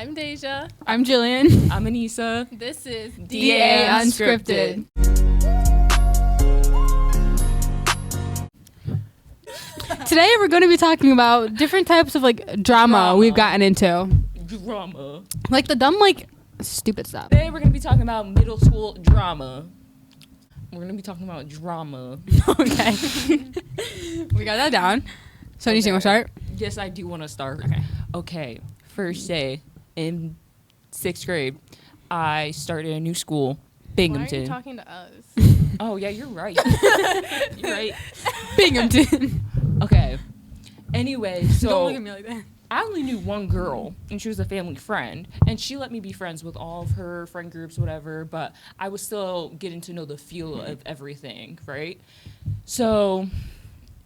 I'm Deja. I'm Jillian. I'm Anissa. This is DA Unscripted. Today we're going to be talking about different types of drama we've gotten into. Drama. Like the dumb, stupid stuff. Today we're going to be talking about middle school drama. We're going to be talking about drama. Okay. We got that down. So, do you want to start? Yes, I do want to start. Okay. Okay. First day in 6th grade, I started a new school, Why Binghamton. are you talking to us? Oh, yeah, you're right. You're right. Binghamton. Okay. Anyway, so Don't look at me like that. I only knew one girl, and she was a family friend, and she let me be friends with all of her friend groups, whatever, but I was still getting to know the feel of everything, right? So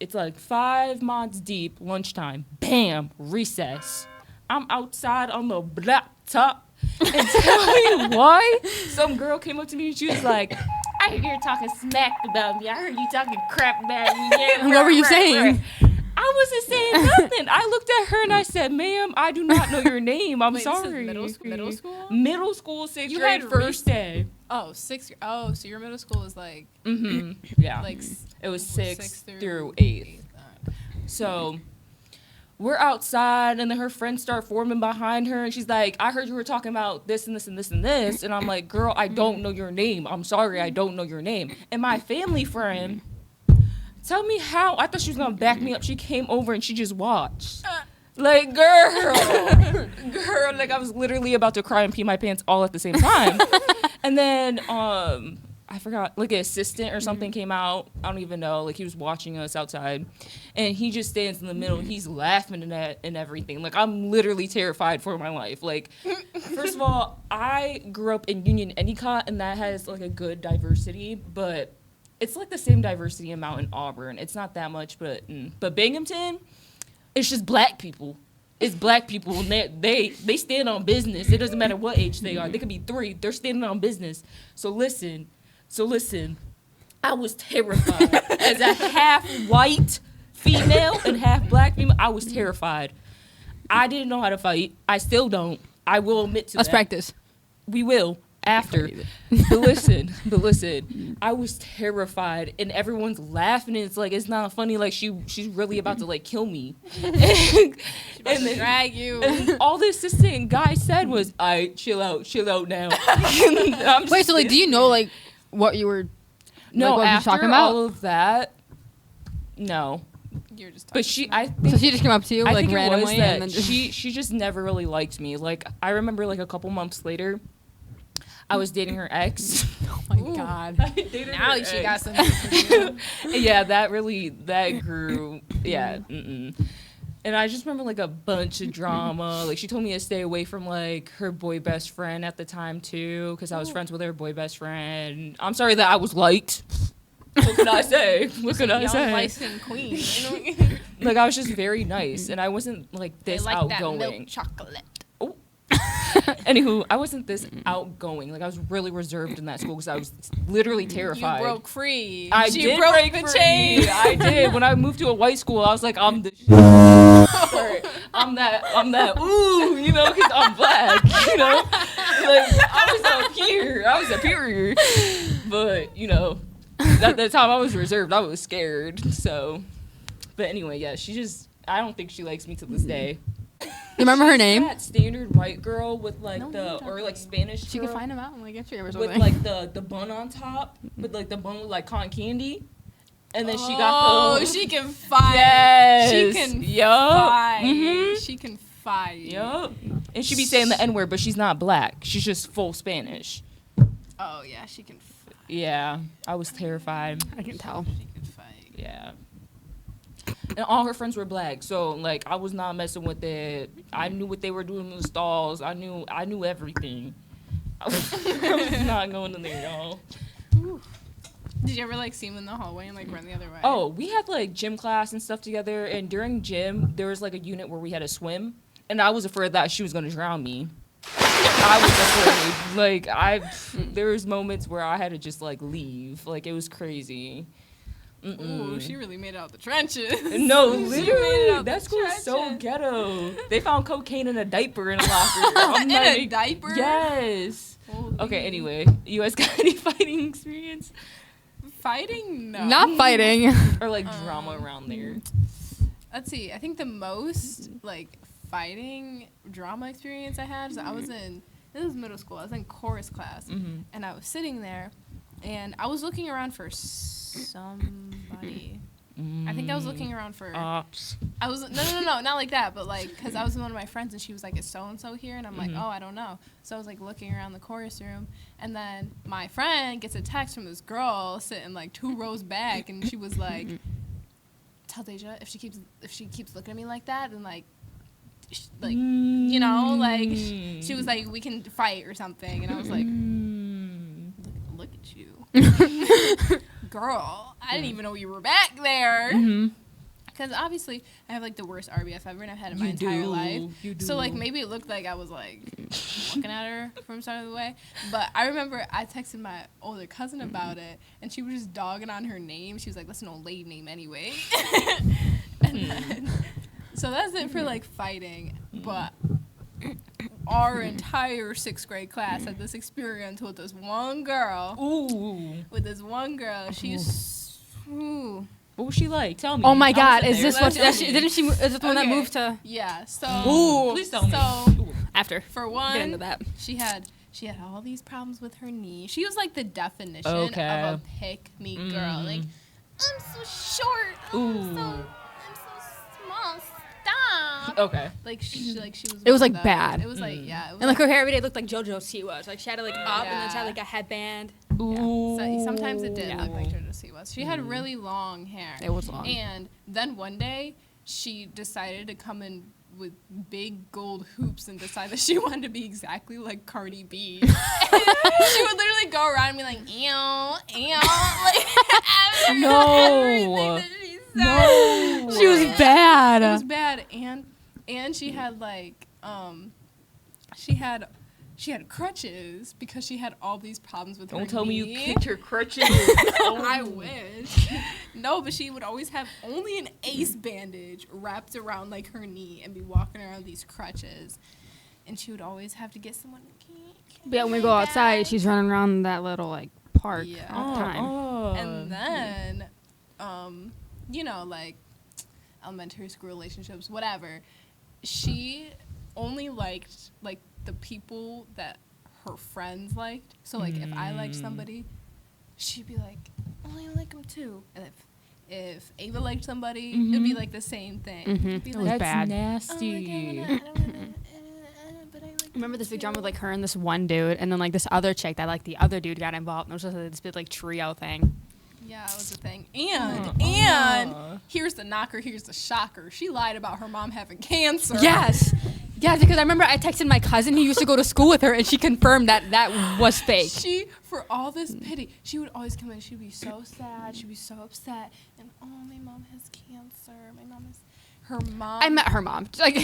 it's like 5 months deep, lunchtime, bam, recess. I'm outside on the blacktop, and tell me why, some girl came up to me and she was like, I hear you talking smack about me. I heard you talking crap about me. Yeah, What were you saying? I wasn't saying nothing. I looked at her and I said, ma'am, I do not know your name. I'm Wait, this is sorry. middle school? Middle school, 6th You grade, had first day. Oh, so your middle school is like Yeah. like It was 6th sixth through 8th. Alright. So we're outside, and then her friends start forming behind her, and she's like, I heard you were talking about this and this and this and this. And I'm like, girl, I don't know your name. I'm sorry, I don't know your name. And my family friend, tell me how. I thought she was going to back me up. She came over, and she just watched. Like, girl, like I was literally about to cry and pee my pants all at the same time. And then, I forgot, like an assistant or something came out. I don't even know. Like he was watching us outside, and he just stands in the middle. He's laughing and everything. Like I'm literally terrified for my life. Like, first of all, I grew up in Union Endicott, and that has like a good diversity, but it's like the same diversity amount in Auburn. It's not that much, but Binghamton, it's just black people. It's black people, and they stand on business. It doesn't matter what age they are. They could be 3. They're standing on business. So listen, I was terrified. As a half white female and half black female, I was terrified. I didn't know how to fight. I still don't. I will admit to Let's that. practice. We will after. But listen, I was terrified, and everyone's laughing, and it's like it's not funny. Like she's really about to like kill me. and then Drag you. and all the assistant guy said was, "I chill out now." I'm Wait, just so do you know what you were? No, what you after talking about? all of that, no. You're just But I So think, she just came up to you I think randomly, it was and that then just she just never really liked me. Like I remember, like a couple months later, I was dating her ex. oh my god. I dated now her she ex. got something for you. Yeah, that grew. Yeah. And I just remember like a bunch of drama. Like she told me to stay away from like her boy best friend at the time too, because I was friends with her boy best friend. I'm sorry that I was liked. What can I say? What can I Young say? light-skinned queen. You know? Like I was just very nice, and I wasn't like They this like that outgoing. milk chocolate. Anywho, I wasn't this outgoing. Like I was really reserved in that school because I was literally terrified. You broke free. I she did broke break the free. chain. I did. When I moved to a white school, I was like, I'm the Sorry. I'm that, ooh, you know, because I'm black, you know? Like, I was superior. But, you know, at the time I was reserved. I was scared, so. But anyway, yeah, I don't think she likes me to this day. You remember her name? That standard white girl with like No, or like Spanish She girl could find him out and Instagram or with something. like the bun on top, with like the bun with like cotton candy. And then she got the. she can fight. Yes. She can Yup. fight. Mhm. She can fight. Yup. And she be saying the N word, but she's not black. She's just full Spanish. Oh yeah, she can fight. Yeah. I was terrified. I can tell. She can fight. Yeah. And all her friends were black, so like I was not messing with it. I knew what they were doing in the stalls. I knew everything. I was not going in there, y'all. Did you ever like see him in the hallway and like run the other way? Oh, we had like gym class and stuff together, and during gym there was like a unit where we had to swim, and I was afraid that she was gonna drown me. I was afraid. Like there was moments where I had to just like leave. Like it was crazy. Ooh, she really made it out the trenches. No, She made it literally, out that the school is so trenches. ghetto. They found cocaine in a diaper in a locker. I'm In a like, diaper? Yes. Holy. Okay, anyway, you guys got any fighting experience? Fighting? No. Not fighting. Or like drama around there? Let's see. I think the most like fighting drama experience I had is I was in, this was middle school. I was in chorus class, Mm-hmm. and I was sitting there, and I was looking around for somebody. I think I was looking around for. Ops. I was no, not like that, but like because I was with one of my friends and she was like, "Is so and so here?" And I'm like, "Oh, I don't know." So I was like looking around the chorus room, and then my friend gets a text from this girl sitting like 2 rows back, and she was like, "Tell Deja if she keeps looking at me like that, then like you know, like she was like, we can fight or something." And I was like, look at you. Girl, I didn't even know you were back there. Because obviously, I have like the worst RBF ever, and I've had it my entire life. You do. So like maybe it looked like I was like looking at her from the start of the way. But I remember I texted my older cousin about it, and she was just dogging on her name. She was like, "That's an old lady name anyway." And then, so that's it for like fighting. But our entire 6th grade class had this experience with this one girl. Ooh. With this one girl, she's. Ooh. What was she like? Tell me. Oh my I God! wasn't Is there. this what? Let's That tell me. didn't she? Is it the one that Okay. moved to Yeah. So. Ooh. Please tell me. So after? for Get one, into that. she had all these problems with her knee. She was like the definition Okay. of a pick me girl. Like, I'm so short. I'm so small. Stop. Okay. Like she was. It was, one like, of those. bad. It was like yeah. It was And like her hair every day looked like JoJo Siwa. Like she had it like up and then she had Yeah. like a headband. Ooh. So sometimes it did Yeah. look like JoJo Siwa. She had really long hair. It was long. And then one day she decided to come in with big gold hoops and decide that she wanted to be exactly like Cardi B. And she would literally go around and be like, ew, ew, like everything that she said. No. She was bad. It was bad, and she had like she had crutches because she had all these problems with her Don't tell me you knee. kicked her crutches. I wish. No, but she would always have only an ace bandage wrapped around like her knee and be walking around with these crutches. And she would always have to get someone to But yeah, when we go outside, she's running around that little like park Yeah. all the time. And then, you know, like elementary school relationships, whatever. She only liked like the people that her friends liked. So like if I liked somebody, she'd be like, "Oh, I like him too." And if Ava liked somebody, it'd be like the same thing. It'd be It was like, bad. nasty. I don't wanna, but I like Remember him this big too." drama with like her and this one dude, and then like this other chick that like the other dude got involved, and it was just like, this big like trio thing. Yeah, it was a thing. And here's the knocker, here's the shocker. She lied about her mom having cancer. Yes, yes, because I remember I texted my cousin who used to go to school with her, and she confirmed that that was fake. She, for all this pity, she would always come in. She'd be so sad. She'd be so upset. And, oh, my mom has cancer. My mom is... Her mom... I met her mom. Like,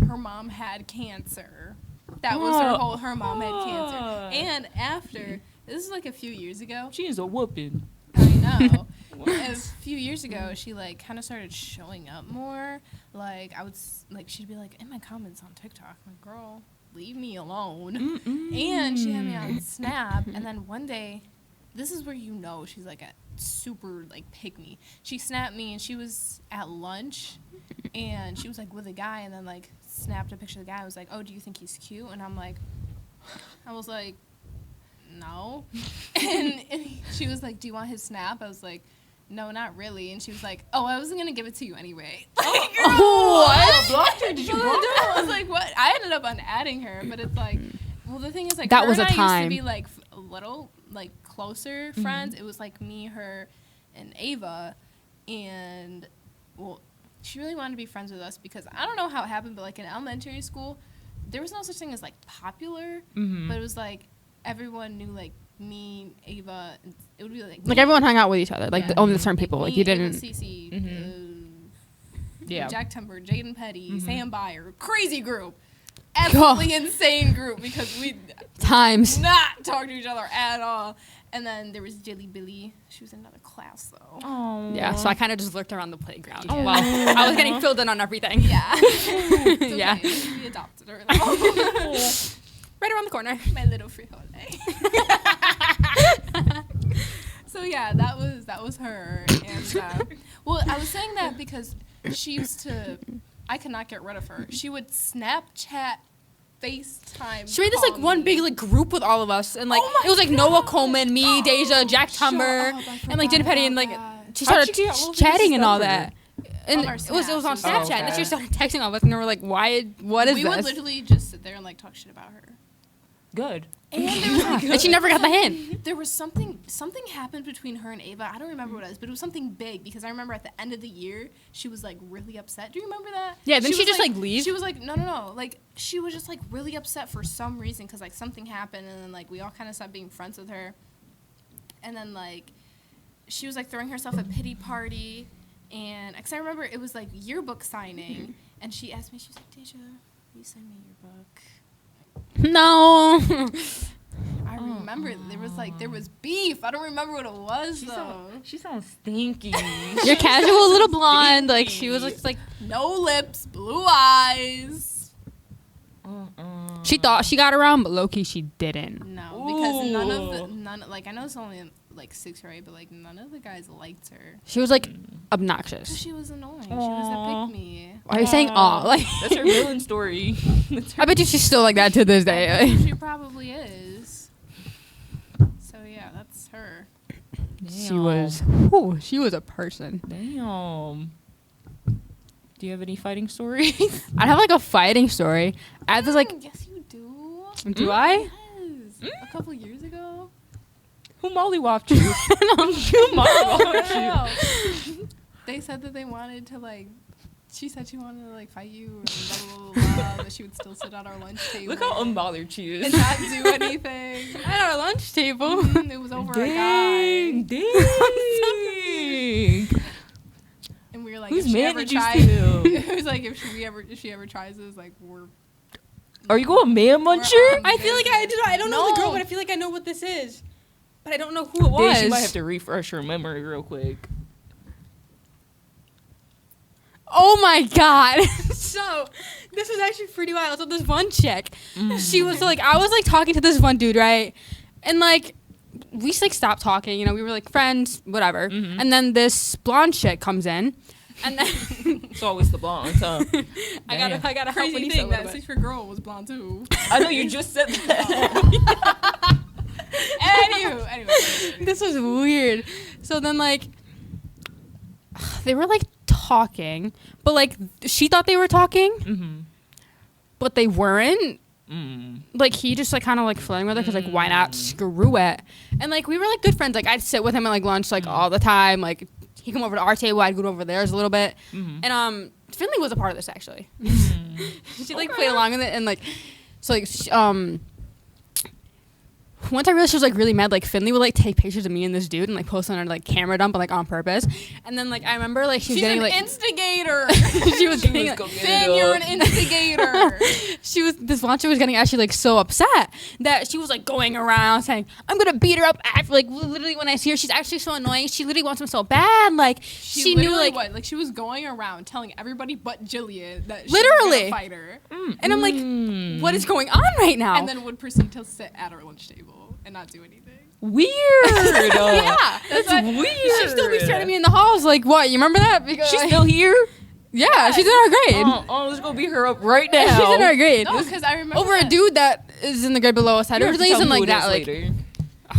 Her mom had cancer. That was her whole... Her mom had cancer. And after... This is like a few years ago. She is a whooping. I know. A few years ago, she like kind of started showing up more. Like I would like she'd be like in my comments on TikTok, I'm like, "Girl, leave me alone." And she had me on Snap. And then one day, this is where you know she's like a super like pick me. She snapped me and she was at lunch, and she was like with a guy, and then like snapped a picture of the guy. I was like, "Oh, do you think he's cute?" And I was like. No. And she was like, "Do you want his Snap?" I was like, "No, not really." And she was like, "Oh, I wasn't going to give it to you anyway." Like, What? Blocked her? Did you block her? I was like, "What?" I ended up unadding her, but it's like, well, the thing is, like, That her was and a I time. used to be, like, a little, like, closer friends. It was, like, me, her, and Ava. And, well, she really wanted to be friends with us because I don't know how it happened, but, like, in elementary school, there was no such thing as, like, popular. But it was, like, everyone knew like me, Ava, and it would be like everyone hung out with each other, like Yeah. only certain people. Like me, you Ava, didn't. Cece, Yeah. Jack Timber, Jaden Petty, Sam Byer, crazy group, absolutely insane group because we Times. not talk to each other at all. And then there was Jilly Billy. She was in another class though. Oh. Yeah, so I kind of just lurked around the playground. Yeah. Well, I was getting filled in on everything. Yeah. It's okay. Yeah. We adopted her though. Right around the corner. My little frijole. So yeah, that was her. And well, I was saying that because she used to. I could not get rid of her. She would Snapchat, FaceTime. She made this like call one me. big like group with all of us, and like Oh my it was like God. Noah Coleman, me, Deja, Jack Shut Tumber, up, I and like Jenny forgot Petty, and about like that. she How'd started you get all of chatting these and all number? that. And On our it was on Snaps. Snapchat, and then she Okay. started texting all of us, and we were like, "Why? What is We this?" would literally just sit there and like talk shit about her. Good. And there was And she never got the hint. There was something happened between her and Ava. I don't remember what it was, but it was something big because I remember at the end of the year she was like really upset. Do you remember that? Yeah, then she was just, like, leave? She was like, no. Like she was just like really upset for some reason because like something happened and then like we all kind of stopped being friends with her. And then like she was like throwing herself a pity party, and because I remember it was like yearbook signing, and she asked me, she was like, Deja, will you send me your book? No. I remember there was beef. I don't remember what it was though. She sounds stinky. Your casual little blonde, like she was just like No lips, blue eyes. she thought she got around, but low key she didn't. No, because Ooh. none like I know it's only like 6 or 8, but like none of the guys liked her. She was like 'Cause obnoxious. she was annoying. She Aw. was a pick me. Why are you saying "aw"? Like That's her villain story. That's her I bet you she's still like that to this day. She probably is. So yeah, that's her. She was a person. Damn. Do you have any fighting stories? I have like a fighting story. I have this like, Yes, you do. do I? Yes. A couple years ago. Who mollywopped you? Who mollywopped you? They said that they wanted to like. She said she wanted to like fight you and blah blah blah, blah but she would still sit at our lunch table. Look how unbothered she is. and not do anything. At our lunch table. It was over a Dang, guy, dang. and we were like, Whose if she man ever did you tries, steal? it was like if she ever tries this, like we're. Are you going man muncher? I feel like I don't know the girl, No. but I feel like I know what this is. But I don't know who it was. She might have to refresh her memory real quick. Oh my god. So, this was actually pretty wild. So, this one chick, she was like, I was like talking to this one dude, right? And like, we just like stopped talking, you know, we were like friends, whatever. Mhm. And then this blonde chick comes in. And then It's always the blondes, huh? I gotta Damn. help Crazy Anissa a thing little that bit. 6-year girl was blonde too. I know you just said that. Anyway. This was weird. So then like they were like talking, but like she thought they were talking, Mm-hmm. but they weren't. Mm. Like he just like kind of like flirting with her because like why not screw it? And like we were like good friends. Like I'd sit with him at like lunch like all the time. Like he'd come over to our table, I'd go over theirs a little bit. Mhm. And Finley was a part of this actually. Mm. She like played along with it and like so like once I realized she was like really mad, like Finley would like take pictures of me and this dude and like post on her like camera dump like on purpose. And then like I remember like she was She's getting an like instigator. she was getting like, go get Finn, it you're up. an instigator. this launcher was getting actually like so upset that she was like going around saying I'm gonna beat her up after like literally when I see her she's actually so annoying, she literally wants him so bad, like she knew literally like she was going around telling everybody but Jillian that she Literally. was gonna fight her, and I'm like what is going on right now? and then would proceed to sit at our lunch table and not do anything. Weird. yeah, That's why- weird. she'd still be staring at me in the halls like what, you remember that? Because She's still here? yeah, she's in our grade. Let's go beat her up right now. She's in our grade. No, because I remember Over a that- dude that is in the grade below us. I You have to originally tell isn't me like who it that. is Like, later.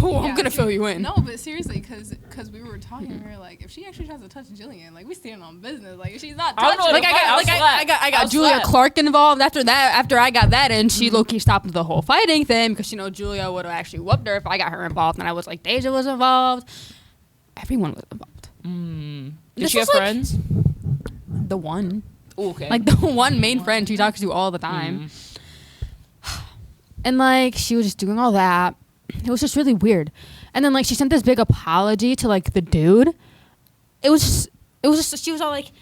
oh, I'm Yeah, gonna fill you in. No, but seriously, because we were talking, we were like, if she actually tries to touch Jillian, like we stand on business. Like if she's not I don't touching, know, Like I got I'll Julia slap. Clark involved after that. After I got that in, she low key stopped the whole fighting thing because you know Julia would have actually whooped her if I got her involved. And I was like, Deja was involved. Everyone was involved. Did This she have was, like- friends? The one, Ooh, okay. like the one main friend she talks to all the time. And like she was just doing all that. It was just really weird. And then like she sent this big apology to like the dude. It was just she was all like,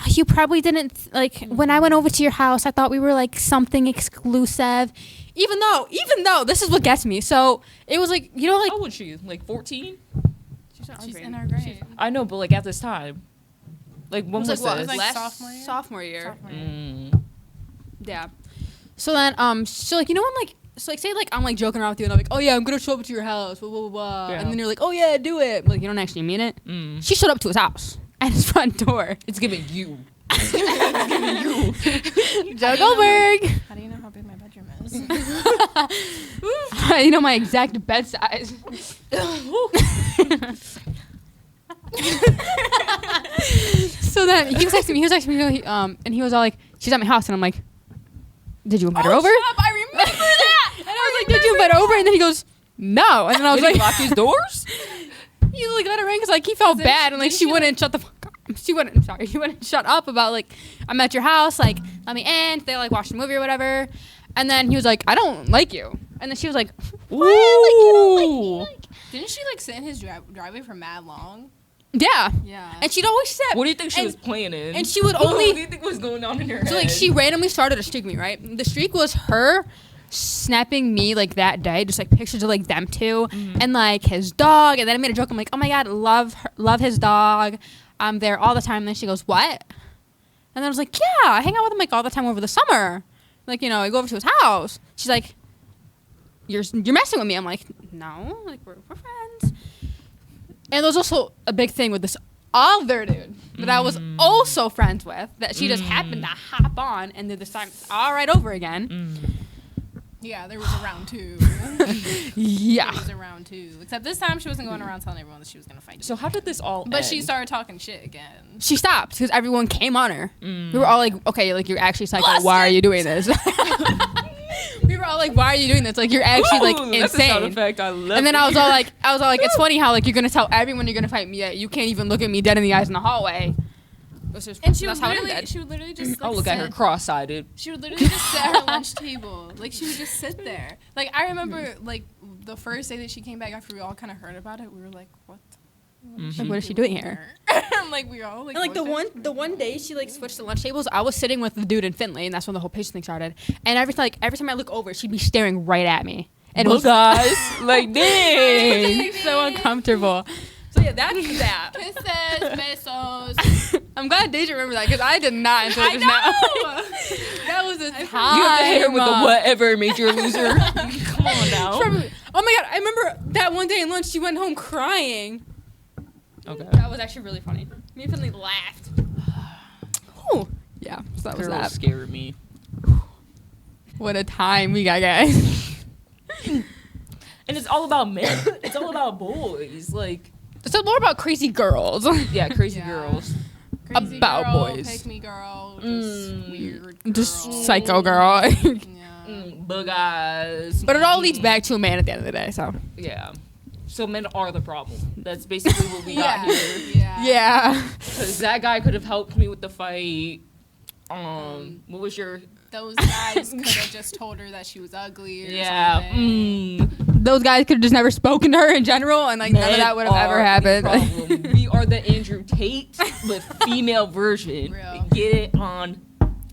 you probably didn't like when I went over to your house. I thought we were like something exclusive, even though this is what gets me. So it was like like How old was she? Like 14? She's in our grade. I know, but like at this time, like when was like, what? this? It was Like last sophomore year? sophomore year. Mm. Yeah. So then so like when like so like say like I'm like joking around with you and I'm like, oh yeah, I'm gonna show up to your house, blah blah blah, blah. Yeah. And then you're like, oh yeah, do it. But, like you don't actually mean it. Mm. She showed up to his house at his front door. It's giving you. Joe Goldberg. How do you know how big my bedroom is? You know my exact bed size. So then he was texting me, and he was all like, she's at my house, and I'm like, did you invite her over? Shut up, I remember that. And I was like, did you invite her over? And then he goes, no. And then I was Did he like, lock his doors? he like let her in because like he felt bad and like she wouldn't shut the fuck up. She wouldn't shut up about like I'm at your house, like let me in. They like watched a movie or whatever. And then he was like, I don't like you. And then she was like, what? Like, you don't like me? Didn't she like sit in his driveway for mad long? Yeah. Yeah. And she'd always sit. What do you think she and- was planning? and she would What only- do you think was going on in her head? So like she randomly started a streak me, right? The streak was her snapping me like that day, just like pictures of like them two and like his dog. And then I made a joke. I'm like, oh my god, love his dog. I'm there all the time. And then she goes, what? And then I was like, yeah, I hang out with him like all the time over the summer. Like I go over to his house. She's like, you're messing with me. I'm like, no, like we're friends. And there was also a big thing with this other dude that I was also friends with that she just happened to hop on and did this time all right over again. Yeah, there was a round two. Yeah. There was a round two. Except this time she wasn't going around telling everyone that she was gonna fight. So how did this all But end? she started talking shit again. She stopped because everyone came on her. We were all like, okay, like you're actually psycho. Why are you doing this? We were all like, why are you doing this? Like you're actually like Ooh, that's a sound insane. effect. I love And then it. I was all like, it's funny how like you're gonna tell everyone you're gonna fight me, yet you can't even look at me dead in the eyes in the hallway. And she that's would how it literally, ended. she would literally just like, I'll look at her sit- cross-eyed. She would literally just sit at her lunch table. Like she would just sit there. Like I remember like the first day that she came back after we all kind of heard about it, we were like, what? Like, what is she doing here? I'm like we were all like. And like the one day she like switched to lunch tables, I was sitting with the dude in Finley, and that's when the whole patient thing started. And every time I look over, she'd be staring right at me, and it was guys, like dang. so uncomfortable. So yeah, that's that. Kisses, besos. I'm glad Deja remembered that because I did not until just now. That was a time. You have to hit her with the whatever made you a loser. Come on now. Oh my god, I remember that one day in lunch she went home crying. Okay. That was actually really funny. Me and Finley laughed. Oh yeah, so that was Girl that. scared me. What a time we got, guys. And it's all about men. It's all about boys. Like, So more about crazy girls. yeah, crazy Yeah. girls. Crazy About girl, boys. Pick me girl. Just weird. Girl. Just psycho girl. Yeah. Bug eyes. But it all leads back to a man at the end of the day, so. Yeah. So men are the problem. That's basically what we got here. Yeah. Yeah. Because that guy could have helped me with the fight. What was your... Those guys could have just told her that she was ugly or Yeah. something. Those guys could have just never spoken to her in general, and like none of that would have ever happened. We are the Andrew Tate, the female version. Real. Get it on.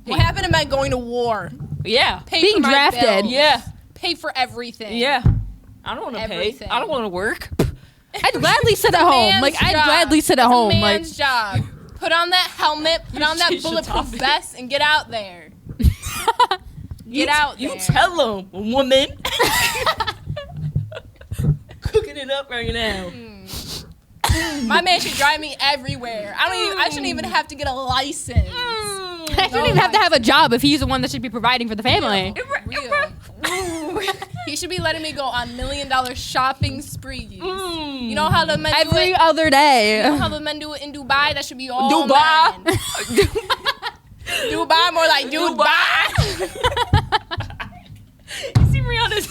What happened to men going to war? Yeah. Pay Being for my drafted. bills. Yeah. Pay for everything. Yeah. I don't want to pay. Everything. I don't want to work. I'd gladly sit at home. Man's Like I'd job. gladly sit at It's a home. Like man's job. Put on that helmet, put on that changed the bulletproof topic. vest, and get out there. Get out there. You tell him, woman. Cooking it up right now. My man should drive me everywhere. I shouldn't even have to get a license. I shouldn't even have to have a job if he's the one that should be providing for the family. Real. He should be letting me go on $1 million shopping sprees. You know how the men do Every it? other day. You know how the men do it in Dubai? That should be all Dubai. men. Dubai, more like Dubai. You see Rihanna's.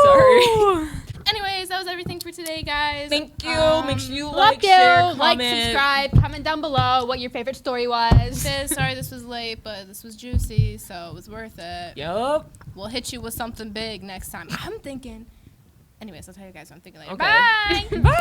Sorry. Anyways, that was everything for today, guys. Thank you. Make sure you Love like, you. share, Like, comment. subscribe, comment down below what your favorite story was. Sorry this was late, but this was juicy, so it was worth it. Yup. We'll hit you with something big next time. I'm thinking. Anyways, I'll tell you guys what I'm thinking later. Okay. Bye. Bye.